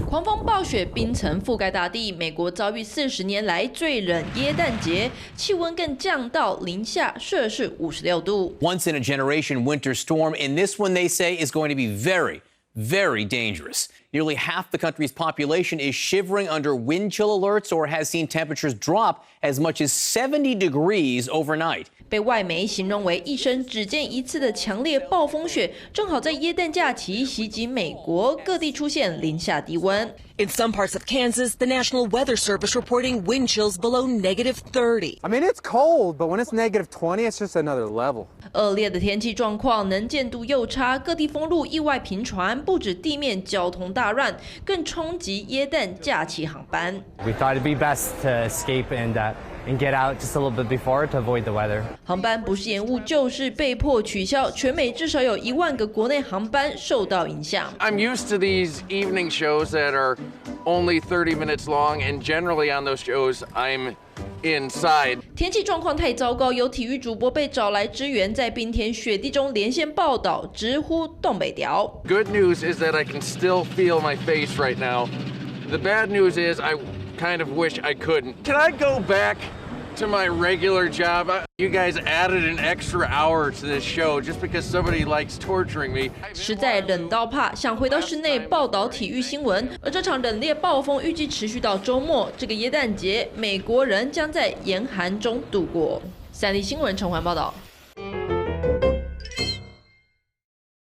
狂风暴雪，冰层覆盖大地。美国遭遇40年来最冷耶诞节，气温更降到零下摄氏56度。Once in a generation winter storm, and this one they say is going to be very dangerous. Nearly half the country's population is shivering under wind chill alerts or has seen temperatures drop as much as 70 degrees overnight. 被外媒形容为一生只见一次的强烈暴风雪，正好在耶诞假期袭击美国，各地出现零下低温。In some parts of Kansas, the National Weather Service reporting wind chills below -30. I mean, it's cold, but when it's -20, it's just another level. 恶劣的天气状况，能见度又差，各地封路意外频传，不止地面交通大乱，更冲击耶诞假期航班。We thought it'd be best to escape and get out just a little bit before to avoid the weather. 航班不是延误就是被迫取消，全美至少有1万个国内航班受到影响。I'm used to these evening shows that are only 30 minutes long, and generally on those shows I'm inside. 天气状况太糟糕，有体育主播被找来支援，在冰天雪地中连线报道，直呼东北调。Good news is that I can still feel my face right now. The bad news is I kind of wish I couldn't. Can I go back to my regular job? You guys added an extra hour to this show just because somebody likes torturing me. 实在冷到怕，想回到室内报道体育新闻。而这场冷冽暴风预计持续到周末，这个耶诞节，美国人将在严寒中度过。三立新闻陈环报道。